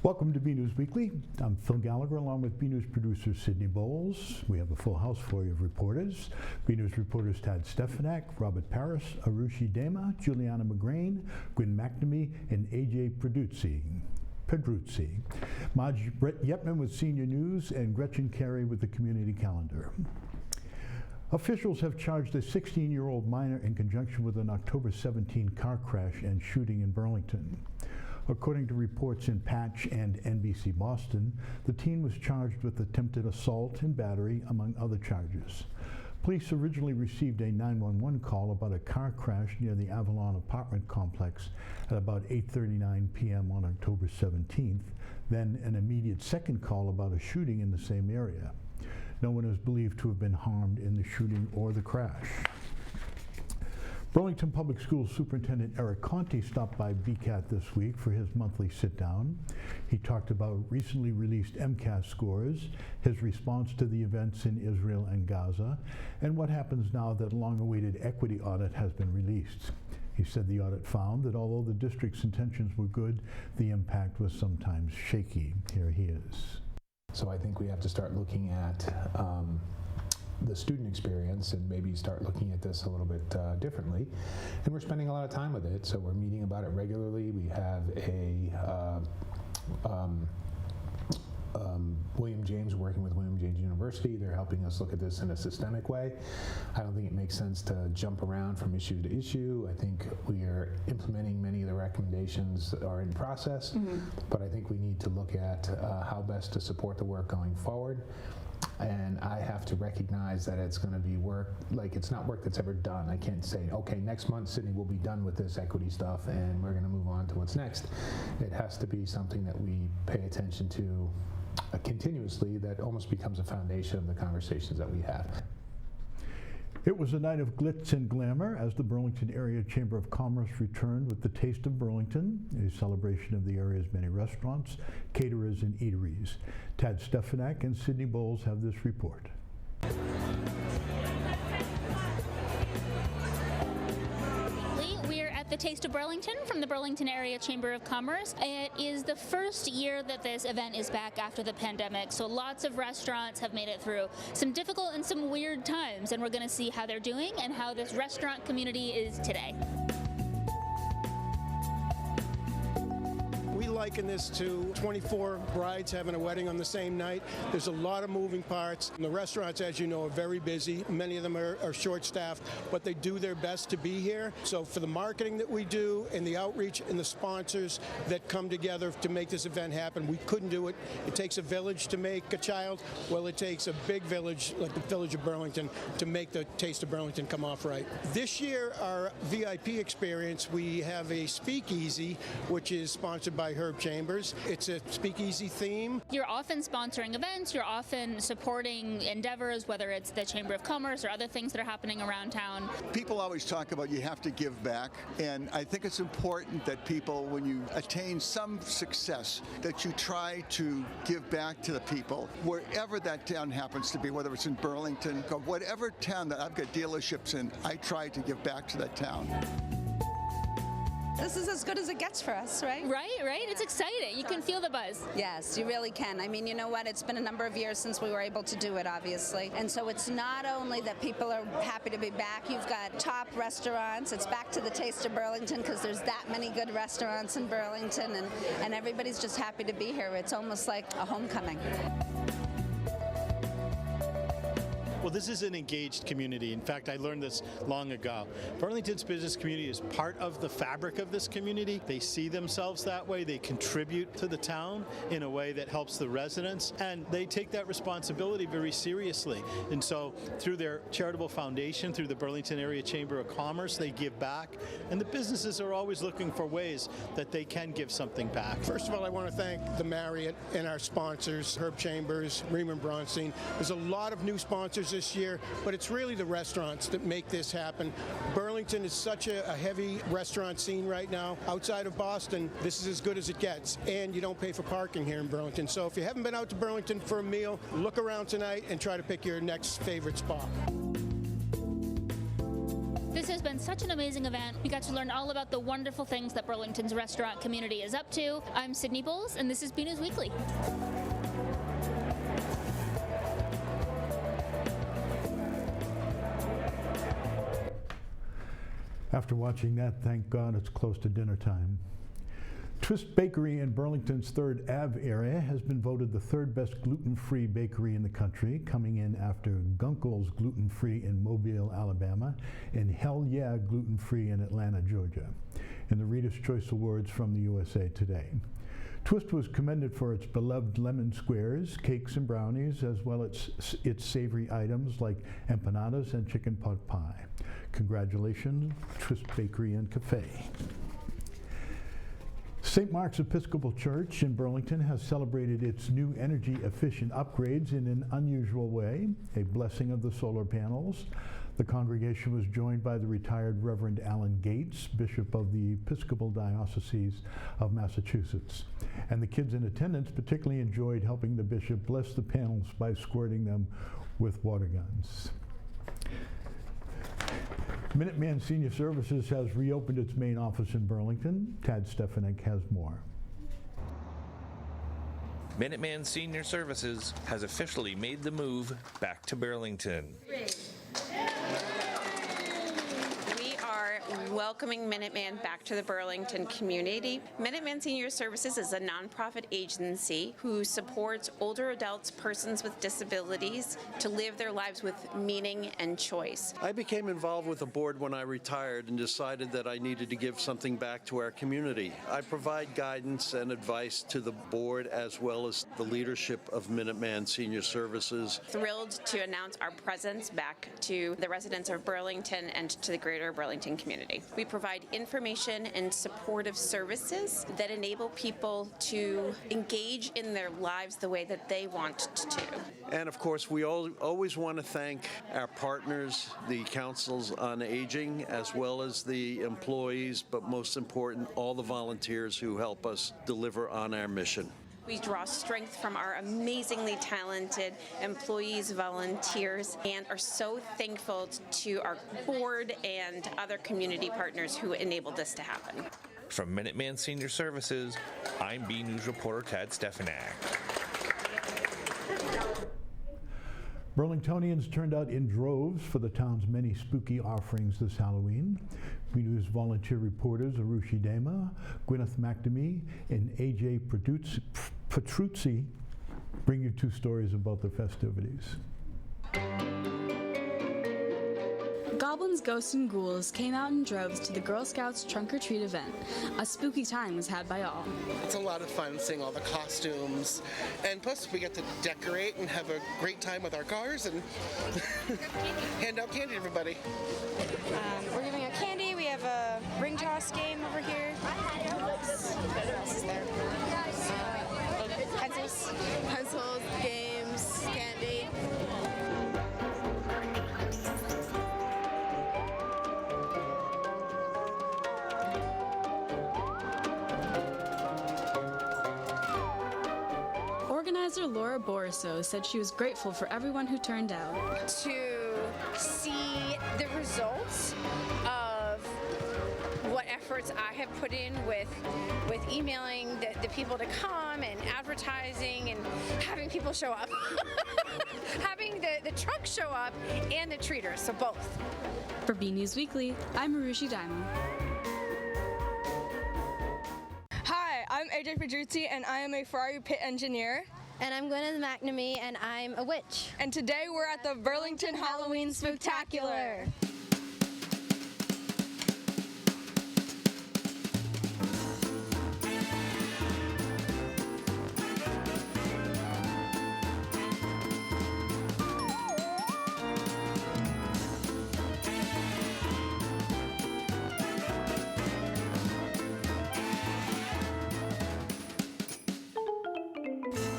Welcome to BNEWS Weekly. I'm Phil Gallagher along with BNEWS producer Sydney Bowles. We have a full house for you of reporters. BNEWS reporters Tad Stefanak, Robert Paris, Arushi Dema, Juliana McGrain, Gwyn McNamee, and AJ Pedruzzi. Maj Yepman with Senior News and Gretchen Carey with the Community Calendar. Officials have charged a 16-year-old minor in conjunction with an October 17 car crash and shooting in Burlington. According to reports in Patch and NBC Boston, the teen was charged with attempted assault and battery, among other charges. Police originally received a 911 call about a car crash near the Avalon apartment complex at about 8:39 p.m. on October 17th, then an immediate second call about a shooting in the same area. No one is believed to have been harmed in the shooting or the crash. Burlington Public Schools Superintendent Eric Conti stopped by BCAT this week for his monthly sit-down. He talked about recently released MCAS scores, his response to the events in Israel and Gaza, and what happens now that a long-awaited equity audit has been released. He said the audit found that although the district's intentions were good, the impact was sometimes shaky. Here he is. So I think we have to start looking at the student experience and maybe start looking at this a little bit differently. And we're spending a lot of time with it, so we're meeting about it regularly. We have a William James working with William James University. They're helping us look at this in a systemic way. I don't think it makes sense to jump around from issue to issue. I think we are implementing many of the recommendations that are in process, but I think we need to look at how best to support the work going forward. And I have to recognize that it's going to be work, like it's not work that's ever done. I can't say, okay, next month, Sydney, we'll be done with this equity stuff and we're going to move on to what's next. It has to be something that we pay attention to continuously, that almost becomes a foundation of the conversations that we have. It was a night of glitz and glamour as the Burlington Area Chamber of Commerce returned with the Taste of Burlington, a celebration of the area's many restaurants, caterers, and eateries. Tad Stefanak and Sydney Bowles have this report. The Taste of Burlington from the Burlington Area Chamber of Commerce. It is the first year that this event is back after the pandemic, so lots of restaurants have made it through some difficult and some weird times, and we're going to see how they're doing and how this restaurant community is today. We liken this to 24 brides having a wedding on the same night. There's a lot of moving parts. And the restaurants, as you know, are very busy. Many of them are short-staffed, but they do their best to be here. So for the marketing that we do and the outreach and the sponsors that come together to make this event happen, we couldn't do it. It takes a village to make a child. Well, it takes a big village, like the Village of Burlington, to make the Taste of Burlington come off right. This year, our VIP experience, we have a speakeasy, which is sponsored by Herb Chambers. It's a speakeasy theme. You're often sponsoring events, you're often supporting endeavors, whether it's the Chamber of Commerce or other things that are happening around town. People always talk about you have to give back, and I think it's important that people, when you attain some success, that you try to give back to the people, wherever that town happens to be, whether it's in Burlington, or whatever town that I've got dealerships in, I try to give back to that town. This is as good as it gets for us, right? Right. It's exciting. You can feel the buzz. Yes, you really can. I mean, you know what? It's been a number of years since we were able to do it, obviously. And so it's not only that people are happy to be back. You've got top restaurants. It's back to the Taste of Burlington because there's that many good restaurants in Burlington, and everybody's just happy to be here. It's almost like a homecoming. Well, this is an engaged community. In fact, I learned this long ago. Burlington's business community is part of the fabric of this community. They see themselves that way. They contribute to the town in a way that helps the residents, and they take that responsibility very seriously. And so through their charitable foundation, through the Burlington Area Chamber of Commerce, they give back, and the businesses are always looking for ways that they can give something back. First of all, I want to thank the Marriott and our sponsors, Herb Chambers, Riemann Bronstein. There's a lot of new sponsors this year, but it's really the restaurants that make this happen. Burlington is such a heavy restaurant scene right now. Outside of Boston, this is as good as it gets, and you don't pay for parking here in Burlington. So if you haven't been out to Burlington for a meal, look around tonight and try to pick your next favorite spot. This has been such an amazing event. We got to learn all about the wonderful things that Burlington's restaurant community is up to. I'm Sydney Bowles, and this is BNEWS Weekly. After watching that, thank God it's close to dinner time. Twist Bakery in Burlington's 3rd Ave area has been voted the 3rd best gluten-free bakery in the country, coming in after Gunkel's Gluten-Free in Mobile, Alabama, and Hell Yeah Gluten-Free in Atlanta, Georgia, in the Reader's Choice Awards from the USA Today. Twist was commended for its beloved lemon squares, cakes and brownies, as well as its savory items like empanadas and chicken pot pie. Congratulations, Twist Bakery and Cafe. St. Mark's Episcopal Church in Burlington has celebrated its new energy-efficient upgrades in an unusual way, a blessing of the solar panels. The congregation was joined by the retired Reverend Alan Gates, Bishop of the Episcopal Diocese of Massachusetts. And the kids in attendance particularly enjoyed helping the bishop bless the panels by squirting them with water guns. Minuteman Senior Services has reopened its main office in Burlington. Tad Stefanik has more. Minuteman Senior Services has officially made the move back to Burlington. Welcoming Minuteman back to the Burlington community. Minuteman Senior Services is a nonprofit agency who supports older adults, persons with disabilities, to live their lives with meaning and choice. I became involved with the board when I retired and decided that I needed to give something back to our community. I provide guidance and advice to the board as well as the leadership of Minuteman Senior Services. Thrilled to announce our presence back to the residents of Burlington and to the greater Burlington community. We provide information and supportive services that enable people to engage in their lives the way that they want to. And of course, we always want to thank our partners, the councils on aging, as well as the employees, but most important, all the volunteers who help us deliver on our mission. We draw strength from our amazingly talented employees, volunteers, and are so thankful to our board and other community partners who enabled this to happen. From Minuteman Senior Services, I'm BNews reporter Tad Stefanik. Burlingtonians turned out in droves for the town's many spooky offerings this Halloween. BNews volunteer reporters Arushi Dema, Gwyneth McNamee, and AJ Petruzzi bring you 2 stories about the festivities. Goblins, ghosts, and ghouls came out in droves to the Girl Scouts trunk-or-treat event. A spooky time was had by all. It's a lot of fun seeing all the costumes, and plus we get to decorate and have a great time with our cars and hand out candy to everybody. We're giving out candy. We have a ring toss game over here. What else is there? Pencils, games, candy. Organizer Laura Boriso said she was grateful for everyone who turned out. To see the results of what efforts I have put in with emailing the people to come and advertising and having people show up. Having the truck show up and the treaters, so both. For BNews Weekly, I'm Arushi Dima. Hi, I'm AJ Pedruzzi, and I am a Ferrari pit engineer. And I'm Gwyneth McNamee, and I'm a witch. And today we're at the Burlington Halloween Spooktacular.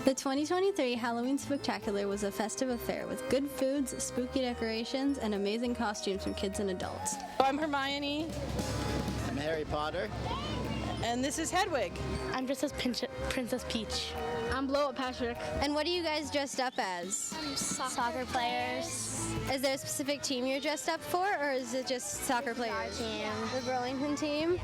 The 2023 Halloween Spooktacular was a festive affair with good foods, spooky decorations, and amazing costumes for kids and adults. I'm Hermione. I'm Harry Potter. And this is Hedwig. I'm Princess Peach. I'm Blow Up Patrick. And what are you guys dressed up as? Soccer players. Is there a specific team you're dressed up for, or is it just soccer players? Our team. The Burlington team?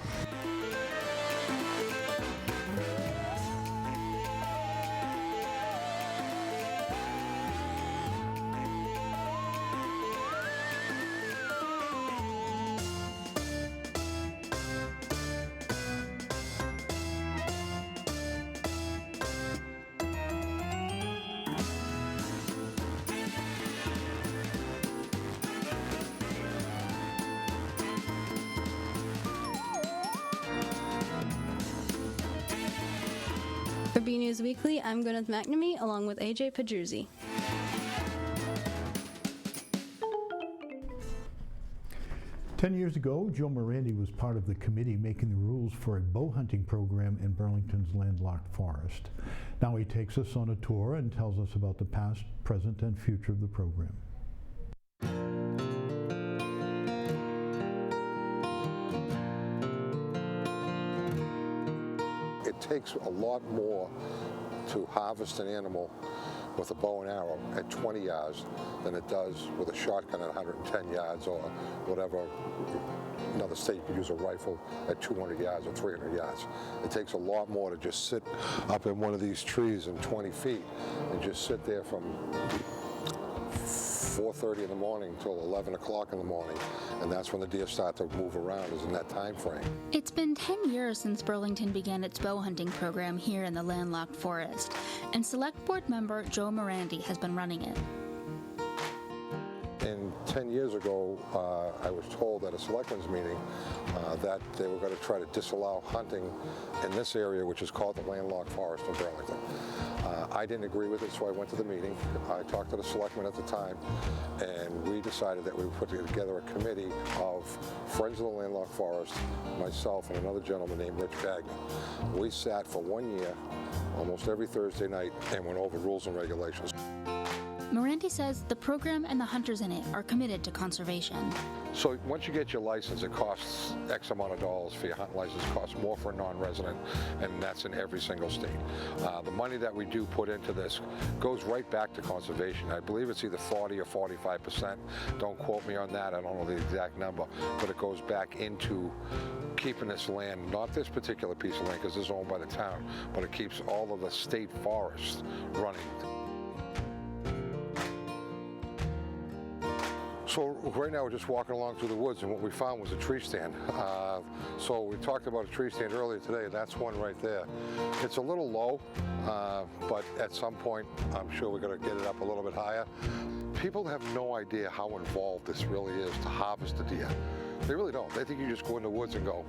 For BNEWS Weekly, I'm Gwyneth McNamee, along with AJ Pedruzzi. Ten years ago, Joe Morandi was part of the committee making the rules for a bow hunting program in Burlington's landlocked forest. Now he takes us on a tour and tells us about the past, present, and future of the program. It takes a lot more to harvest an animal with a bow and arrow at 20 yards than it does with a shotgun at 110 yards or whatever. Another state could use a rifle at 200 yards or 300 yards. It takes a lot more to just sit up in one of these trees in 20 feet and just sit there from 4:30 in the morning till 11 o'clock in the morning, and that's when the deer start to move around, is in that time frame. It's been 10 years since Burlington began its bow hunting program here in the landlocked forest, and Select Board member Joe Morandi has been running it. And 10 years ago, I was told at a selectmen's meeting that they were going to try to disallow hunting in this area, which is called the landlocked forest of Burlington. I didn't agree with it, so I went to the meeting. I talked to the selectmen at the time, and we decided that we would put together a committee of Friends of the Landlocked Forest, myself and another gentleman named Rich Bagney. We sat for 1 year, almost every Thursday night, and went over rules and regulations. Morandi says the program and the hunters in it are committed to conservation. So once you get your license, it costs X amount of dollars for your hunt license. It costs more for a non-resident, and that's in every single state. The money that we do put into this goes right back to conservation. I believe it's either 40 or 45%. Don't quote me on that. I don't know the exact number, but it goes back into keeping this land, not this particular piece of land because it's owned by the town, but it keeps all of the state forests running. So right now we're just walking along through the woods, and what we found was a tree stand. So we talked about a tree stand earlier today. That's one right there. It's a little low, but at some point I'm sure we're going to get it up a little bit higher. People have no idea how involved this really is to harvest a deer. They really don't. They think you just go in the woods and go,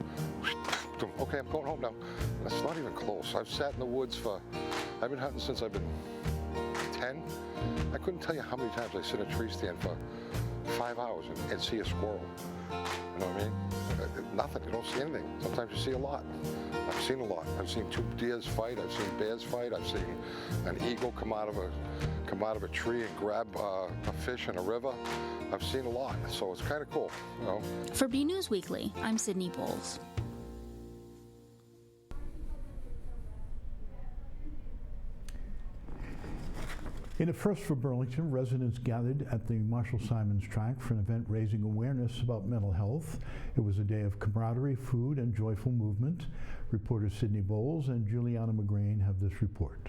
okay, I'm going home now. That's not even close. I've sat in the woods I've been hunting since I've been 10. I couldn't tell you how many times I sit in a tree stand for 5 hours and see a squirrel. You know what I mean? Nothing. You don't see anything. Sometimes you see a lot. I've seen a lot. I've seen 2 deers fight. I've seen bears fight. I've seen an eagle come out of a tree and grab a fish in a river. I've seen a lot. So it's kind of cool. You know? For BNEWS Weekly, I'm Sydney Bowles. In a first for Burlington, residents gathered at the Marshall Simons track for an event raising awareness about mental health. It was a day of camaraderie, food, and joyful movement. Reporters Sydney Bowles and Juliana McGrain have this report.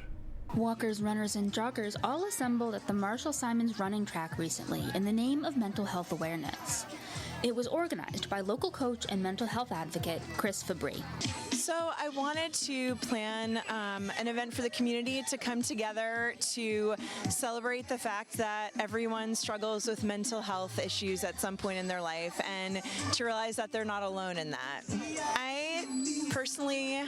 Walkers, runners, and joggers all assembled at the Marshall Simons running track recently in the name of mental health awareness. It was organized by local coach and mental health advocate Chris Fabry. So I wanted to plan an event for the community to come together to celebrate the fact that everyone struggles with mental health issues at some point in their life, and to realize that they're not alone in that. I personally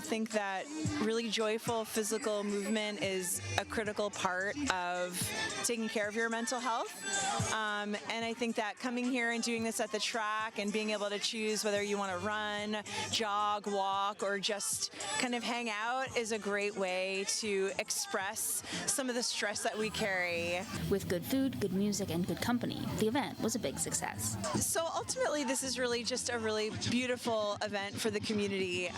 think that really joyful physical movement is a critical part of taking care of your mental health. And I think that coming here and doing this at the track and being able to choose whether you want to run, jog, walk, or just kind of hang out is a great way to express some of the stress that we carry. With good food, good music, and good company, the event was a big success. So ultimately, this is really just a really beautiful event for the community community.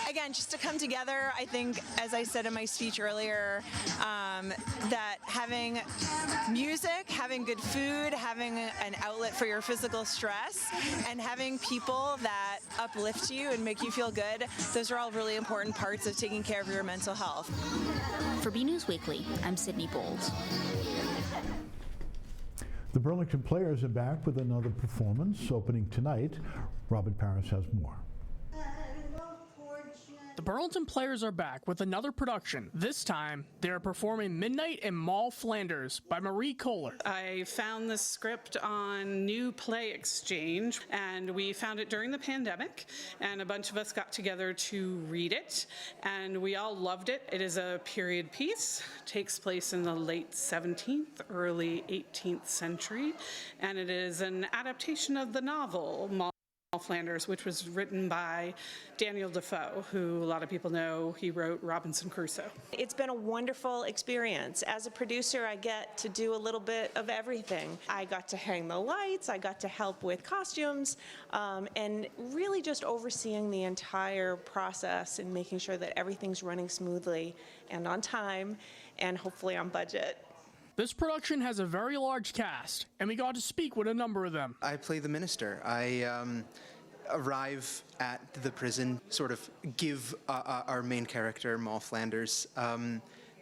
Again, just to come together, I think, as I said in my speech earlier, that having music, having good food, having an outlet for your physical stress, and having people that uplift you and make you feel good, those are all really important parts of taking care of your mental health. For BNEWS Weekly, I'm Sydney Bowles. The Burlington Players are back with another performance opening tonight. Robert Paris has more. The Burlington Players are back with another production. This time, they are performing Midnight in Mall Flanders by Marie Kohler. I found this script on New Play Exchange, and we found it during the pandemic, and a bunch of us got together to read it, and we all loved it. It is a period piece, takes place in the late 17th, early 18th century, and it is an adaptation of the novel Mall Flanders, which was written by Daniel Defoe, who a lot of people know. He wrote Robinson Crusoe. It's been a wonderful experience. As a producer, I get to do a little bit of everything. I got to hang the lights, I got to help with costumes, and really just overseeing the entire process and making sure that everything's running smoothly and on time and hopefully on budget. This production has a very large cast, and we got to speak with a number of them. I play the minister. I arrive at the prison, sort of give our main character, Maul Flanders,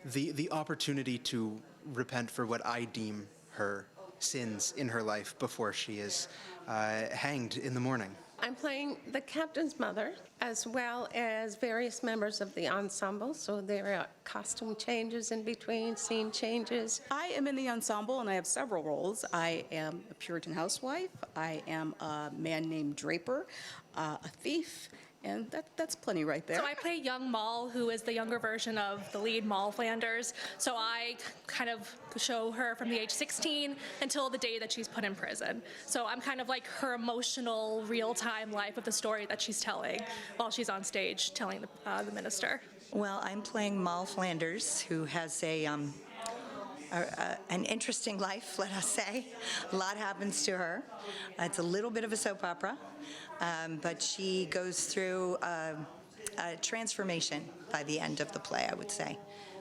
the opportunity to repent for what I deem her sins in her life before she is hanged in the morning. I'm playing the captain's mother as well as various members of the ensemble, so there are costume changes in between, scene changes. I am in the ensemble and I have several roles. I am a Puritan housewife, I am a man named Draper, a thief, and that's plenty right there. So I play young Maul, who is the younger version of the lead Maul Flanders. So I kind of show her from the age 16 until the day that she's put in prison. So I'm kind of like her emotional, real-time life of the story that she's telling while she's on stage telling the minister. Well, I'm playing Maul Flanders, who has an interesting life, let us say. A lot happens to her. It's a little bit of a soap opera, but she goes through a transformation by the end of the play, I would say,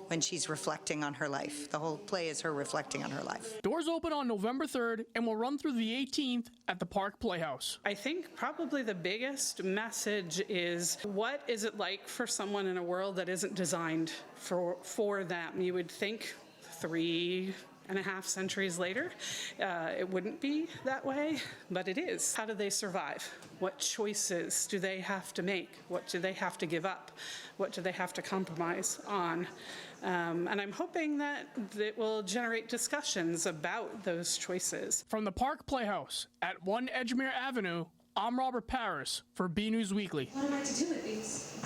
when she's reflecting on her life. The whole play is her reflecting on her life. Doors open on November 3rd and will run through the 18th at the Park Playhouse. I think probably the biggest message is, what is it like for someone in a world that isn't designed for them? You would think 3.5 centuries later, it wouldn't be that way, but it is. How do they survive? What choices do they have to make? What do they have to give up? What do they have to compromise on? And I'm hoping that it will generate discussions about those choices. From the Park Playhouse at 1 Edgemere Avenue, I'm Robert Paris for BNEWS Weekly. What am I to do with these?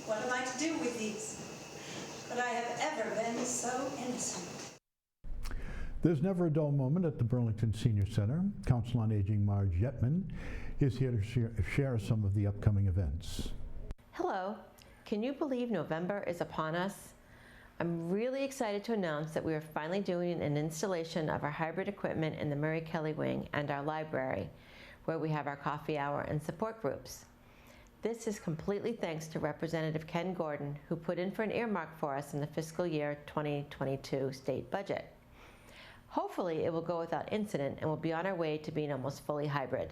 What am I to do with these? Could I have ever been so innocent? There's never a dull moment at the Burlington Senior Center. Council on Aging Marge Yetman is here to share some of the upcoming events. Hello. Can you believe November is upon us? I'm really excited to announce that we are finally doing an installation of our hybrid equipment in the Murray Kelly Wing and our library, where we have our coffee hour and support groups. This is completely thanks to Representative Ken Gordon, who put in for an earmark for us in the fiscal year 2022 state budget. Hopefully it will go without incident and we'll be on our way to being almost fully hybrid.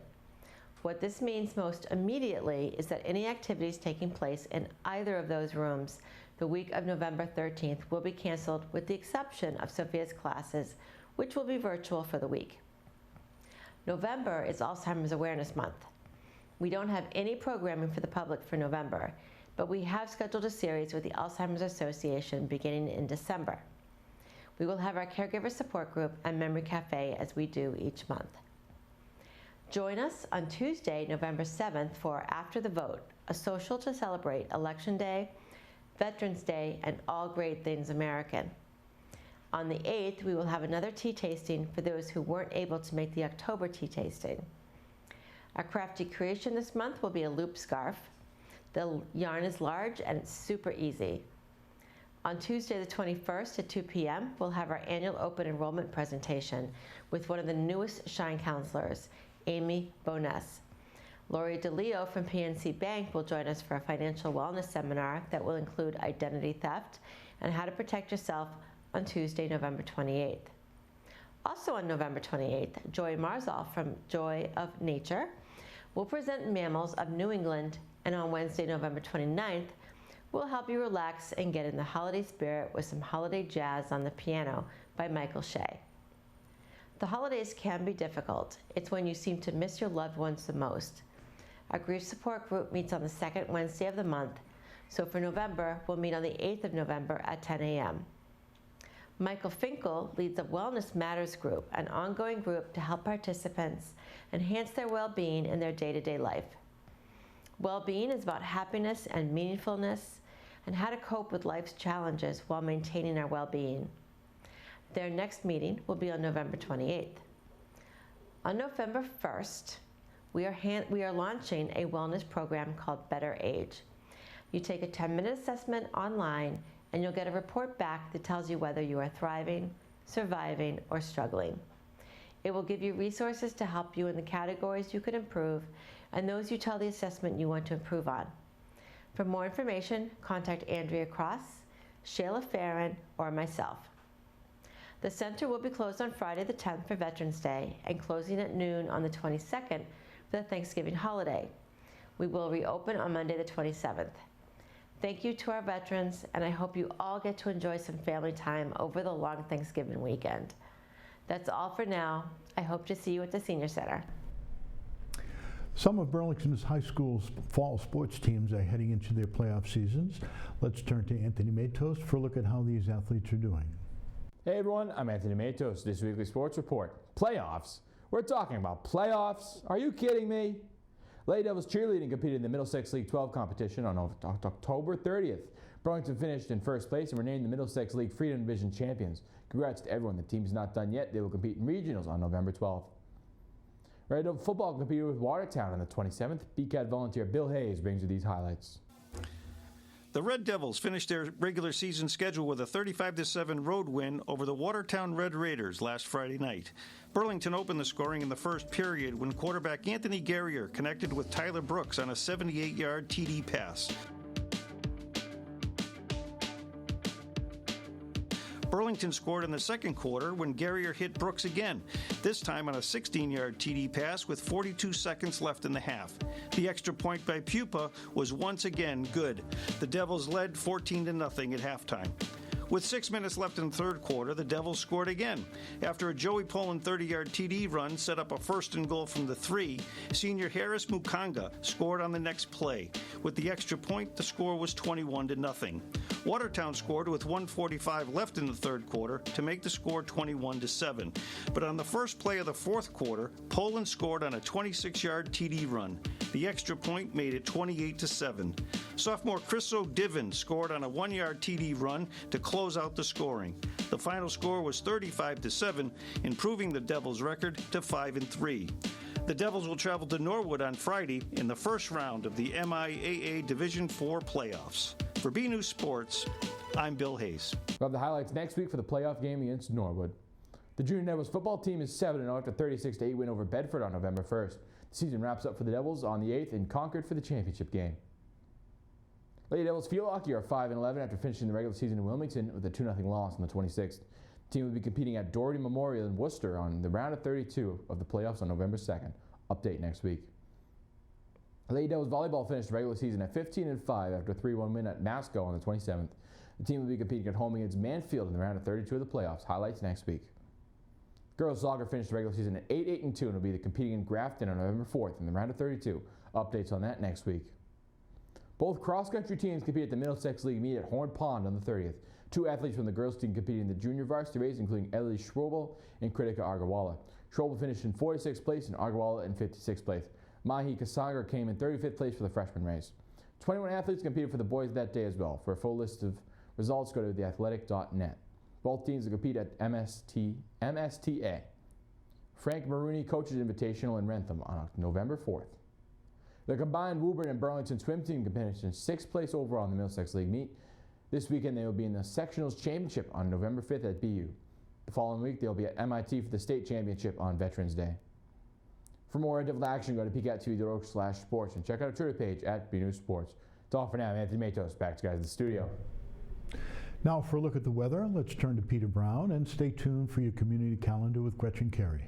What this means most immediately is that any activities taking place in either of those rooms the week of November 13th will be canceled, with the exception of Sophia's classes, which will be virtual for the week. November is Alzheimer's Awareness Month. We don't have any programming for the public for November, but we have scheduled a series with the Alzheimer's Association beginning in December. We will have our caregiver support group and memory cafe as we do each month. Join us on Tuesday, November 7th for After the Vote, a social to celebrate Election Day, Veterans Day, and all great things American. On the 8th, we will have another tea tasting for those who weren't able to make the October tea tasting. Our crafty creation this month will be a loop scarf. The yarn is large and it's super easy. On Tuesday the 21st at 2 p.m., we'll have our annual open enrollment presentation with one of the newest Shine counselors, Amy Boness. Lori DeLeo from PNC Bank will join us for a financial wellness seminar that will include identity theft and how to protect yourself on Tuesday, November 28th. Also on November 28th, Joy Marzal from Joy of Nature will present Mammals of New England, and on Wednesday, November 29th, we'll help you relax and get in the holiday spirit with some holiday jazz on the piano by Michael Shea. The holidays can be difficult. It's when you seem to miss your loved ones the most. Our grief support group meets on the second Wednesday of the month, so for November, we'll meet on the 8th of November at 10 a.m. Michael Finkel leads a Wellness Matters group, an ongoing group to help participants enhance their well-being in their day-to-day life. Well-being is about happiness and meaningfulness and how to cope with life's challenges while maintaining our well-being. Their next meeting will be on November 28th. On November 1st, we are launching a wellness program called Better Age. You take a 10-minute assessment online and you'll get a report back that tells you whether you are thriving, surviving, or struggling. It will give you resources to help you in the categories you could improve and those you tell the assessment you want to improve on. For more information, contact Andrea Cross, Shayla Farron, or myself. The center will be closed on Friday the 10th for Veterans Day and closing at noon on the 22nd for the Thanksgiving holiday. We will reopen on Monday the 27th. Thank you to our veterans, and I hope you all get to enjoy some family time over the long Thanksgiving weekend. That's all for now. I hope to see you at the Senior Center. Some of Burlington's high school's fall sports teams are heading into their playoff seasons. Let's turn to Anthony Matos for a look at how these athletes are doing. Hey everyone, I'm Anthony Matos, this weekly sports report. Playoffs? We're talking about playoffs? Are you kidding me? Lady Devils cheerleading competed in the Middlesex League 12 competition on October 30th. Burlington finished in first place and were named the Middlesex League Freedom Division champions. Congrats to everyone. The team's not done yet. They will compete in regionals on November 12th. Red Devil football competed with Watertown on the 27th. BCAT volunteer Bill Hayes brings you these highlights. The Red Devils finished their regular season schedule with a 35-7 road win over the Watertown Red Raiders last Friday night. Burlington opened the scoring in the first period when quarterback Anthony Guerrier connected with Tyler Brooks on a 78-yard TD pass. Burlington scored in the second quarter when Guerrier hit Brooks again, this time on a 16-yard TD pass with 42 seconds left in the half. The extra point by Pupa was once again good. The Devils led 14-0 at halftime. With 6 minutes left in the third quarter, the Devils scored again. After a Joey Poland 30-yard TD run set up a first and goal from the 3, senior Harris Mukanga scored on the next play. With the extra point, the score was 21-0. Watertown scored with 1:45 left in the third quarter to make the score 21-7. But on the first play of the fourth quarter, Poland scored on a 26-yard TD run. The extra point made it 28-7. Sophomore Chris O'Divin scored on a 1-yard TD run to close out the scoring. The final score was 35-7, improving the Devils' record to 5-3. The Devils will travel to Norwood on Friday in the first round of the MIAA Division IV playoffs. For BNEWS Sports, I'm Bill Hayes. We'll have the highlights next week for the playoff game against Norwood. The Junior Devils football team is 7-0 after a 36-8 win over Bedford on November 1st. The season wraps up for the Devils on the 8th in Concord for the championship game. Lady Devils field hockey are 5-11 after finishing the regular season in Wilmington with a 2-0 loss on the 26th. The team will be competing at Doherty Memorial in Worcester on the round of 32 of the playoffs on November 2nd. Update next week. Lady Devils volleyball finished the regular season at 15-5 after a 3-1 win at Masco on the 27th. The team will be competing at home against Manfield in the round of 32 of the playoffs. Highlights next week. Girls soccer finished the regular season at 8-8-2 and will be competing in Grafton on November 4th in the round of 32. Updates on that next week. Both cross-country teams compete at the Middlesex League meet at Horn Pond on the 30th. Two athletes from the girls team competed in the junior varsity race, including Ellie Schroebel and Kritika Agarwala. Schroebel finished in 46th place and Agarwala in 56th place. Mahi Kasagar came in 35th place for the freshman race. 21 athletes competed for the boys that day as well. For a full list of results, go to theathletic.net. Both teams will compete at MSTA. Frank Maroney Coaches Invitational in Rentham on November 4th. The combined Woburn and Burlington swim team competed in 6th place overall in the Middlesex League meet. This weekend they will be in the Sectionals Championship on November 5th at BU. The following week they will be at MIT for the State Championship on Veterans Day. For more Red Devil action, go to BCAT.org/sports and check out our Twitter page at BNEWS Sports. That's all for now. I'm Anthony Matos. Back to you guys in the studio. Now for a look at the weather, let's turn to Peter Brown and stay tuned for your community calendar with Gretchen Carey.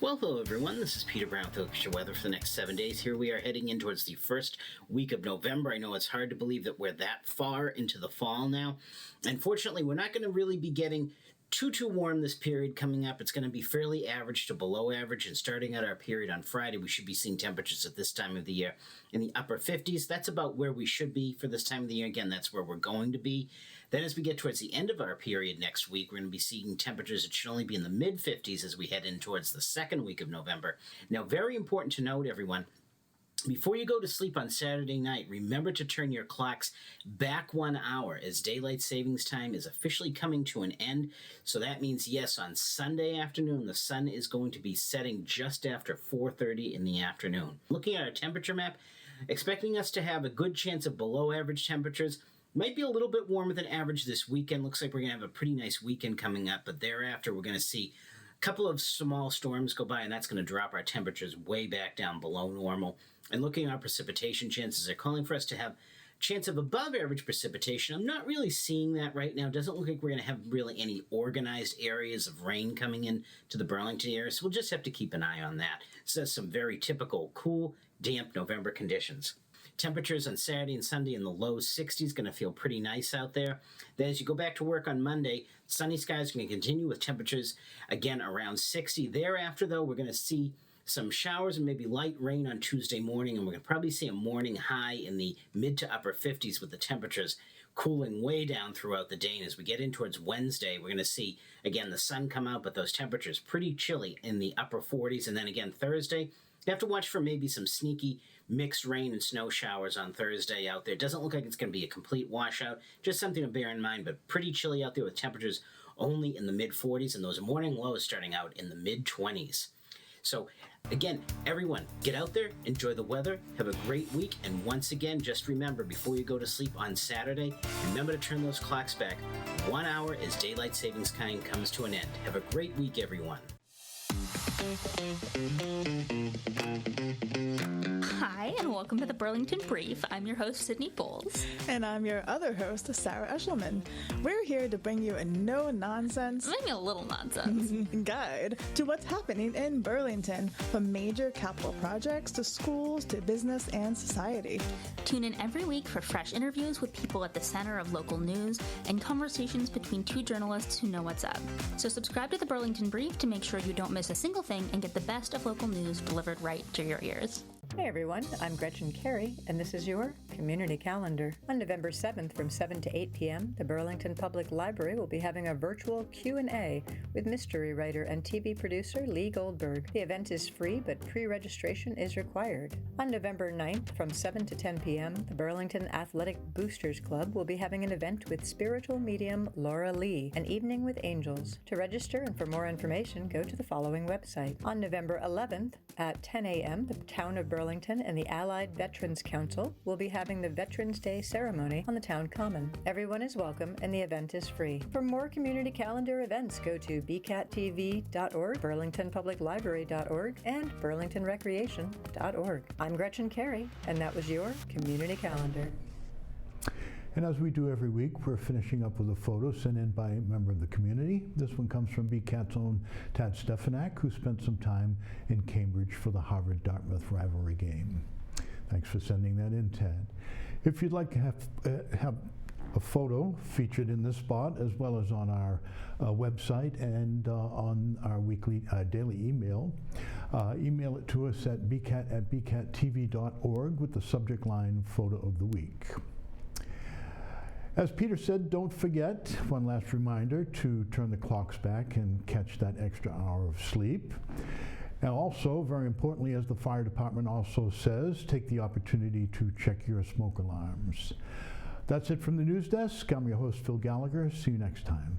Well, hello everyone, this is Peter Brown with Local Weather for the next 7 days. Here we are heading in towards the first week of November. I know it's hard to believe that we're that far into the fall now. Unfortunately, we're not going to really be getting too warm this period coming up. It's going to be fairly average to below average, and starting out our period on Friday, we should be seeing temperatures at this time of the year in the upper 50s. That's about where we should be for this time of the year. Again, that's where we're going to be. Then as we get towards the end of our period next week, we're going to be seeing temperatures that should only be in the mid-50s as we head in towards the second week of November. Now, very important to note, everyone, before you go to sleep on Saturday night, remember to turn your clocks back 1 hour as daylight savings time is officially coming to an end. So that means, yes, on Sunday afternoon, the sun is going to be setting just after 4:30 in the afternoon. Looking at our temperature map, expecting us to have a good chance of below average temperatures. Might be a little bit warmer than average this weekend. Looks like we're going to have a pretty nice weekend coming up, but thereafter we're going to see a couple of small storms go by, and that's going to drop our temperatures way back down below normal. And looking at our precipitation chances, they're calling for us to have a chance of above average precipitation. I'm not really seeing that right now. Doesn't look like we're going to have really any organized areas of rain coming in to the Burlington area, so we'll just have to keep an eye on that. So that's some very typical cool, damp November conditions. Temperatures on Saturday and Sunday in the low 60s, going to feel pretty nice out there. Then as you go back to work on Monday, sunny skies are going to continue with temperatures, again, around 60. Thereafter, though, we're going to see some showers and maybe light rain on Tuesday morning, and we're going to probably see a morning high in the mid to upper 50s with the temperatures cooling way down throughout the day. And as we get in towards Wednesday, we're going to see, again, the sun come out, but those temperatures pretty chilly in the upper 40s. And then again, Thursday, you have to watch for maybe some sneaky mixed rain and snow showers on Thursday out there. It doesn't look like it's going to be a complete washout, just something to bear in mind, but pretty chilly out there with temperatures only in the mid-40s and those morning lows starting out in the mid-20s. So again, everyone, get out there, enjoy the weather, have a great week, and once again, just remember, before you go to sleep on Saturday, remember to turn those clocks back 1 hour as daylight savings time comes to an end. Have a great week, everyone. Hi, and welcome to the Burlington Brief. I'm your host, Sydney Bowles. And I'm your other host, Sarah Eshelman. We're here to bring you a no-nonsense, maybe a little nonsense, guide to what's happening in Burlington, from major capital projects to schools to business and society. Tune in every week for fresh interviews with people at the center of local news and conversations between two journalists who know what's up. So subscribe to the Burlington Brief to make sure you don't miss a single thing and get the best of local news delivered right to your ears. Hey everyone, I'm Gretchen Carey, and this is your Community Calendar. On November 7th from 7 to 8 p.m., the Burlington Public Library will be having a virtual Q&A with mystery writer and TV producer Lee Goldberg. The event is free, but pre-registration is required. On November 9th from 7 to 10 p.m., the Burlington Athletic Boosters Club will be having an event with spiritual medium Laura Lee, An Evening with Angels. To register and for more information, go to the following website. On November 11th at 10 a.m., the Town of Burlington and the Allied Veterans Council will be having the Veterans Day ceremony on the town common. Everyone is welcome and the event is free. For more community calendar events, go to bcattv.org, burlingtonpubliclibrary.org, and burlingtonrecreation.org. I'm Gretchen Carey, and that was your Community Calendar. And as we do every week, we're finishing up with a photo sent in by a member of the community. This one comes from BCAT's own Tad Stefanak, who spent some time in Cambridge for the Harvard-Dartmouth rivalry game. Thanks for sending that in, Tad. If you'd like to have a photo featured in this spot, as well as on our website and on our daily email, email it to us at bcat@bcattv.org with the subject line Photo of the Week. As Peter said, don't forget, one last reminder, to turn the clocks back and catch that extra hour of sleep. And also, very importantly, as the fire department also says, take the opportunity to check your smoke alarms. That's it from the news desk. I'm your host, Phil Gallagher. See you next time.